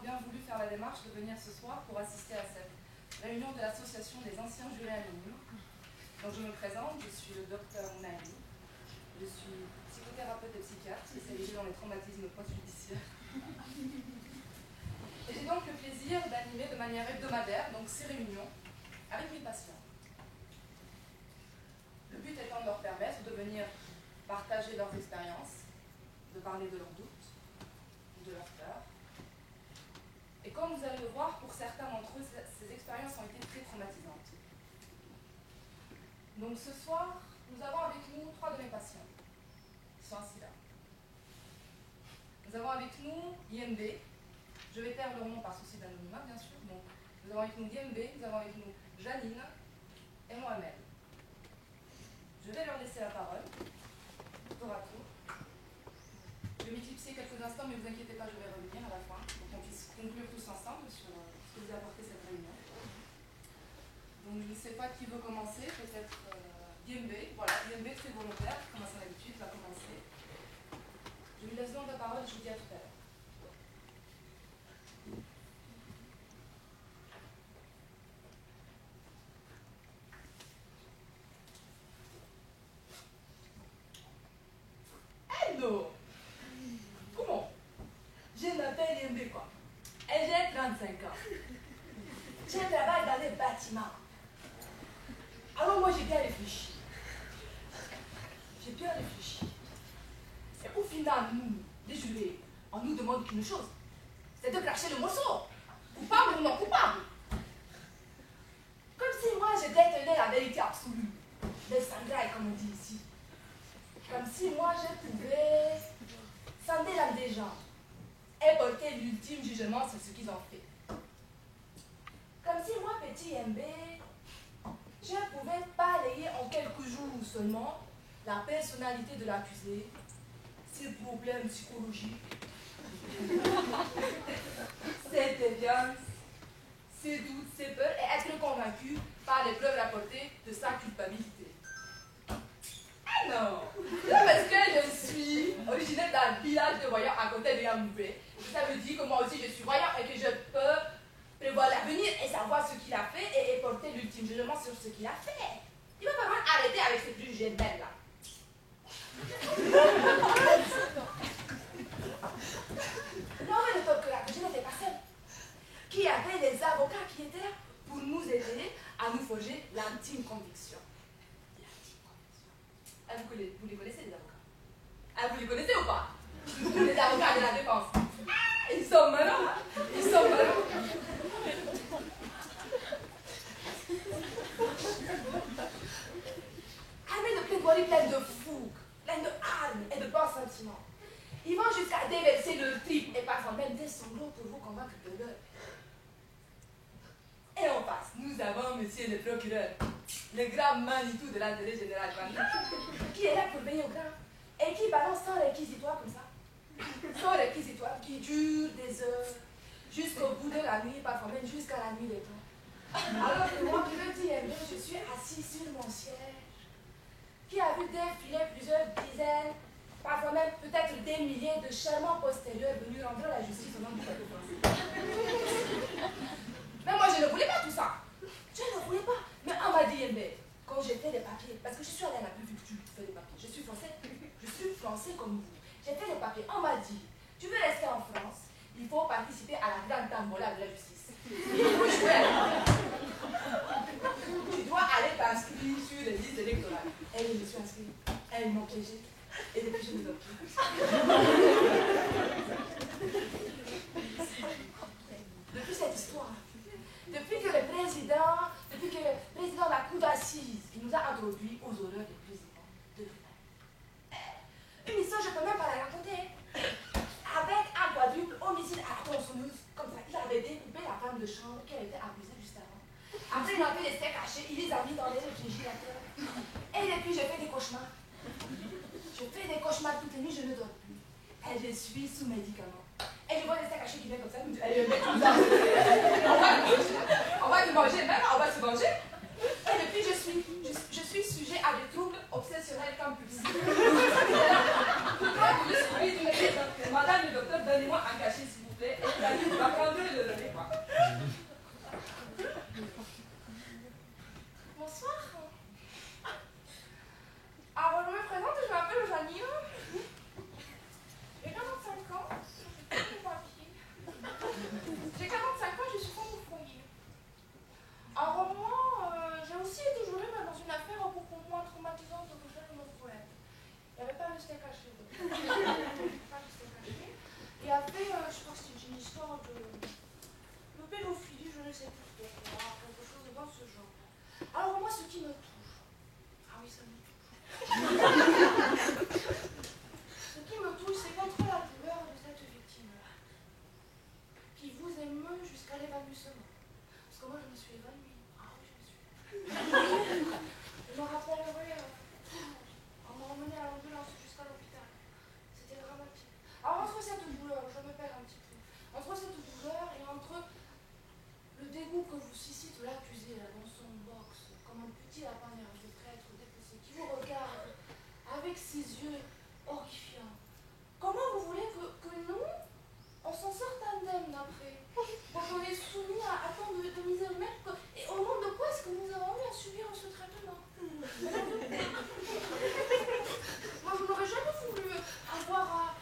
bien voulu faire la démarche de venir ce soir pour assister à cette réunion de l'association des anciens jurés anonymes. Donc je me présente, je suis le docteur Marie, je suis psychothérapeute et psychiatre spécialisée dans les traumatismes post-judiciaires. Et j'ai donc le plaisir d'animer de manière hebdomadaire donc ces réunions avec mes patients. Le but étant de leur permettre de venir partager leurs expériences, de parler de leurs doutes, de leurs peurs. Et comme vous allez le voir, pour certains d'entre eux, ces expériences ont été très traumatisantes. Donc ce soir, nous avons avec nous 3 de mes patients, qui sont assis là. Nous avons avec nous IMB, je vais taire leur nom par souci d'anonymat, bien sûr. Donc, nous avons avec nous IMB, nous avons avec nous Janine et Mohamed. Je vais leur laisser la parole, tour à tour. Je vais m'éclipser quelques instants, mais ne vous inquiétez pas, je vais revenir à la fin, pour qu'on puisse conclure tous ensemble sur ce que vous a apporté cette réunion. Donc je ne sais pas qui veut commencer, peut-être IMB. Voilà, IMB très volontaire, comme à son habitude, va commencer. Je lui laisse donc la parole, je vous dis à tout à l'heure. Hello! Comment? Je m'appelle Yembe quoi. Et j'ai 35 ans. Je travaille dans les bâtiments. Alors moi j'ai bien réfléchi. J'ai bien réfléchi. Et au final, nous, les jurés, on nous demande qu'une chose. C'est de cracher le morceau. Coupable ou non coupable. Comme si moi je détenais la vérité absolue. Les sangrailles comme on dit ici. Comme si moi je pouvais sonder l'âme des gens et porter l'ultime jugement sur ce qu'ils ont fait. Comme si moi, petit MB, je pouvais balayer en quelques jours seulement la personnalité de l'accusé, ses problèmes psychologiques, ses déviances, ses doutes, ses peurs et être convaincu par les preuves rapportées de sa culpabilité. Ah non! C'est parce que je suis originaire d'un village de voyants à côté de Yamoubé. Ça veut dire que moi aussi je suis voyant et que je peux prévoir l'avenir et savoir ce qu'il a fait et porter l'ultime jugement sur ce qu'il a fait. Il va vraiment arrêter avec ces préjugés belles là. Non, mais le peuple là, que je n'étais pas seule. Qui avait les avocats qui étaient là pour nous aider à nous forger l'intime conviction. Ah, vous les connaissez, les avocats? Ah, vous les connaissez ou pas? Les avocats de la défense. Ah, ils sont malins, hein? Ils sont malins. Armés de plaidoiries pleines de fougue, pleines de hargne et de bons sentiments. Ils vont jusqu'à déverser le trip et parfois même des sanglots pour vous convaincre de leur. Et en face, nous avons monsieur le procureur, le grand Manitou de l'intérêt général, qui est là pour veiller au grand et qui balance son réquisitoire comme ça. Son réquisitoire qui dure des heures, jusqu'au bout de la nuit, parfois même jusqu'à la nuit des temps. Alors que moi, le DMB, je suis assis sur mon siège, qui a vu défiler plusieurs dizaines, parfois même peut-être des milliers de charmants postérieurs venus rendre la justice au nom du peuple français. Mais moi, je ne voulais pas tout ça. Je ne voulais pas. Mais on m'a dit, quand j'ai fait les papiers, parce que je suis allée à la préfecture pour faire les papiers, je suis français comme vous. J'ai fait les papiers, on m'a dit, tu veux rester en France, il faut participer à la grande tambola de la justice. Il faut jouer à la tu dois aller t'inscrire sur les listes électorales. Et je me suis inscrite. Elles m'ont piégée. Et depuis, je me donne plus. Depuis cette histoire, depuis que le président de la cour d'assises, il nous a introduits aux horreurs des présidents de l'État. Une histoire, je ne peux même pas la raconter. Avec un quadruple homicide à la tronçonneuse, comme ça, il avait découpé la femme de chambre qu'elle était abusée juste avant. Après, il a fait les steaks hachés, il les a mis dans les réfrigérateurs. Et depuis, je fais des cauchemars. Je fais des cauchemars toutes les nuits, je ne dors plus. Et je suis sous médicaments. Et je vois des steaks hachés qui viennent comme ça, elle me met tout ça. On va te manger, même, on va se manger. Et depuis, je suis sujet à des troubles obsessionnels compulsifs. Madame le docteur, donnez-moi Donnez-moi un cachet, s'il vous plaît. Et la liste va prendre le donnez-moi. Bonsoir. Alors, je me présente, je m'appelle Janine. J'ai 45 ans. J'ai 45 ans, je suis femme au foyer. Alors, moi, j'ai aussi été jurée dans une affaire beaucoup moins traumatisante que celle de mon frère. Il n'y avait pas de steak haché. Et après, je crois que c'est une histoire de pédophilie, je ne sais plus trop, quelque chose dans ce genre. Alors moi, ce qui me touche, ah oui, ça me touche. Ce qui me touche, c'est contre la douleur de cette victime-là, qui vous émeut jusqu'à l'évanouissement. Parce que moi, je me suis évanouie. Ah oui, je me suis évanouie. Je me rappellerai, on m'a emmené à l'ambulance jusqu'à l'hôpital. C'était dramatique. Alors entre cette douleur, je me perds un petit peu, entre cette douleur et entre le dégoût que vous suscite l'accusé dans son box, comme un petit lapin nerveux prêtre dépecé, qui vous regarde avec ses yeux horrifiants. Comment vous voulez que nous, on s'en sorte indemne après? Donc on est soumis à tant de misère humaine, et au nom de quoi est-ce que nous avons eu à subir ce traitement? Moi, je n'aurais jamais voulu avoir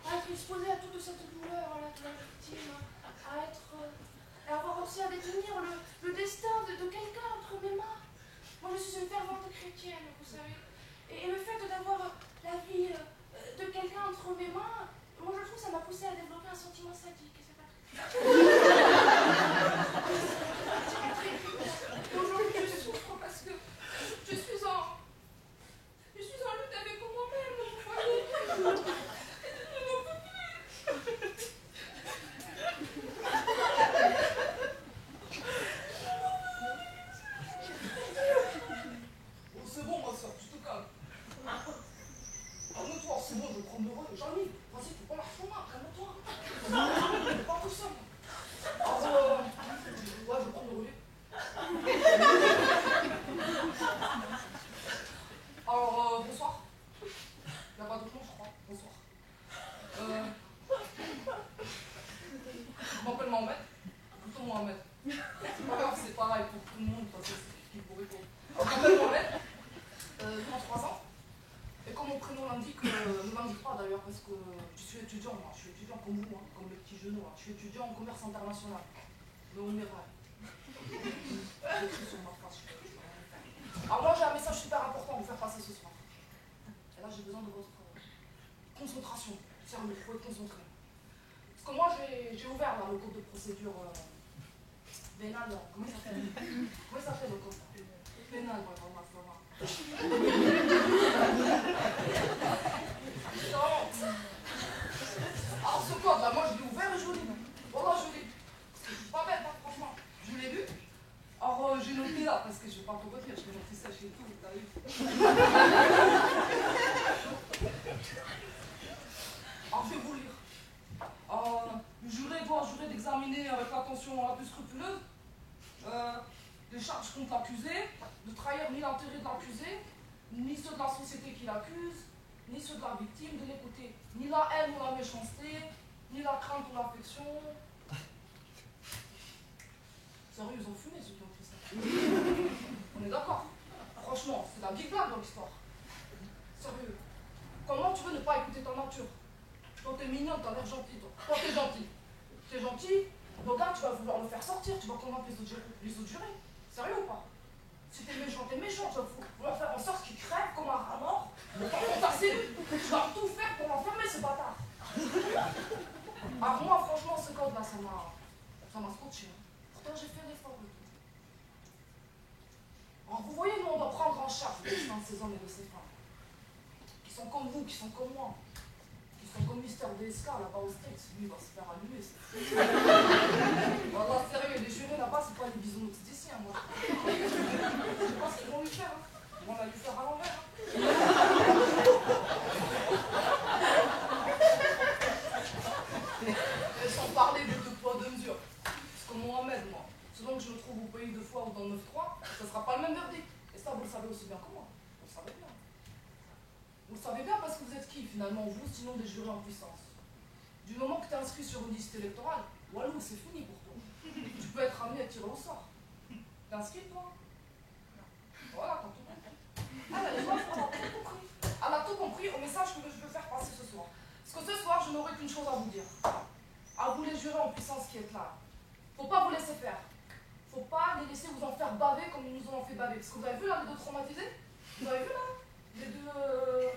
à être exposé à toute cette douleur, de la victime, à avoir aussi à détenir le destin de quelqu'un entre mes mains. Moi, je suis une fervente chrétienne, vous savez. Et le fait d'avoir la vie de quelqu'un entre mes mains, moi, je trouve que ça m'a poussé à développer un sentiment sadique. Et c'est pas très... Aujourd'hui, je souffre parce que je suis en lutte avec moi-même, vous voyez. Je n'en peux plus. Oh, c'est bon, ma soeur, tu te calmes. Calme-toi, c'est bon, je vais prendre le relais. Jean-Yves, vas-y, faut pas marcher au main, calme-toi. Pas tout seul. Alors, ouais, je vais prendre le relais. Alors, bonsoir. Il n'y a pas d'autre nom, je crois. Bonsoir. Je m'appelle Mohamed. Plutôt Mohamed. C'est pas grave, c'est pareil pour tout le monde, parce que c'est qui pourrait pour. Alors, je m'appelle Mohamed. J'ai 33 ans. Et comme mon prénom l'indique, ne m'indique pas d'ailleurs, parce que je suis étudiant, moi. Je suis étudiant comme vous, hein, comme les petits genoux. Hein. Je suis étudiant en commerce international. Le Oméra. J'ai écrit sur ma face, je peux rien faire. Alors moi, j'ai un message super important à vous faire passer ce soir. Et là, j'ai besoin de votre concentration. Sérieux, il faut être concentré. Parce que moi, j'ai ouvert là, le code de procédure pénale. Comment il s'appelle? Comment il s'appelle le code? Pénal, voilà, Flora. Alors ce code là, moi je l'ai ouvert et je l'ai lu. Voilà, je l'ai lu. Je suis pas bête, hein, franchement. Je l'ai lu. Alors j'ai noté là, parce que je vais pas tout retenir, je vais noter ça chez tout, t'as vu. Alors je vais vous lire. Le juré doit jurer d'examiner avec l'attention la plus scrupuleuse les charges contre l'accusé, de trahir ni l'intérêt de l'accusé, ni ceux de la société qui l'accuse, ni ceux de la victime, de l'écouter. Ni la haine ou la méchanceté, ni la crainte ou l'affection. Sérieux, ils ont fumé ceux qui ont fait ça. On est d'accord. Franchement, c'est la big blague dans l'histoire. Sérieux. Comment tu veux ne pas écouter ta nature? Toi, t'es mignonne, t'as l'air gentil, toi. Toi, t'es gentil. T'es gentil, donc là, tu vas vouloir le faire sortir, tu vas convaincre les autres jurés. Sérieux ou pas? Si t'es méchant, tu vas vouloir faire en sorte qu'il crève comme un rat mort, dans ta cellule. Tu vas tout faire pour l'enfermer, ce bâtard. Alors moi, franchement, ce code-là, ça m'a scotché. Hein. Pourtant, j'ai fait l'effort de tout. Alors vous voyez, nous, on doit prendre en charge le destin de ces hommes et de ces femmes. Qui sont comme vous, qui sont comme moi. Qui sont comme Mister DSK là-bas au States. Lui, il va se faire allumer. Voilà, sérieux, les jurés là-bas, c'est pas les bisounours d'ici, hein, moi. Je sais pas ce qu'ils vont lui faire. Hein. Ils vont la lui faire à l'envers. Hein. Et sans parler des deux poids, deux mesures. Parce que Mohamed, moi, selon que je le trouve au pays 2 fois ou dans le 9-3, ça sera pas le même verdict. Et ça, vous le savez aussi bien que moi. Vous le savez bien. Vous le savez bien parce que vous êtes qui, finalement, vous, sinon des jurés en puissance? Du moment que tu es inscrit sur une liste électorale, walou, c'est fini pour toi. Tu peux être amené à tirer au sort. T'es inscrit, toi? Voilà, t'as tout compris. Ah, la meuf, elle a tout compris. Elle a tout compris au message que je veux faire passer ce soir. Parce que ce soir, je n'aurai qu'une chose à vous dire. À vous les jurés en puissance qui êtes là. Faut pas vous laisser faire. Faut pas les laisser vous en faire baver comme ils nous ont fait baver. Parce que vous avez vu là, les deux traumatisés? Vous avez vu là? Les deux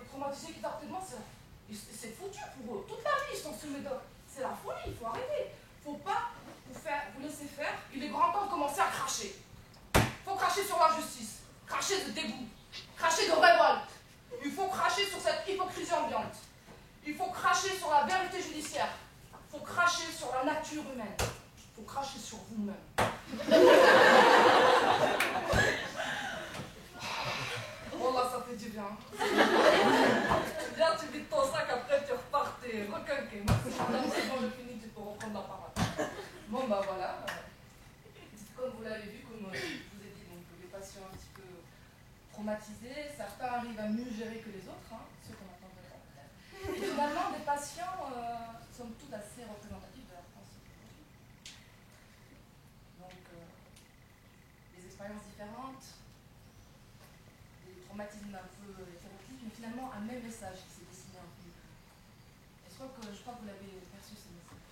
traumatisés qui tapent de moi, c'est foutu pour eux. Toute la vie, ils sont sous médoc. C'est la folie, il faut arrêter. Faut pas vous laisser faire. Il est grand temps de commencer à cracher. Faut cracher sur la justice. Cracher de dégoût. Cracher de révolte. Il faut cracher sur cette hypocrisie ambiante. Il faut cracher sur la vérité judiciaire. Il faut cracher sur la nature humaine. Il faut cracher sur vous-même. Oh là, ça fait du bien. Viens, tu vides ton sac, après tu repartais. Requinqué. Madame, c'est bon, je finis, tu peux reprendre la parole. Bon, bah voilà. Comme vous l'avez vu, comme je vous ai dit, donc, les patients un petit peu traumatisés, certains arrivent à mieux gérer que les autres, hein, ceux qu'on entend de la crève. Et finalement, des patients sont tous assez représentatifs de la France aujourd'hui. Donc, des expériences différentes, des traumatismes un peu hétéroclites, mais finalement un même message qui s'est dessiné un peu. Et je crois que vous l'avez perçu ce message.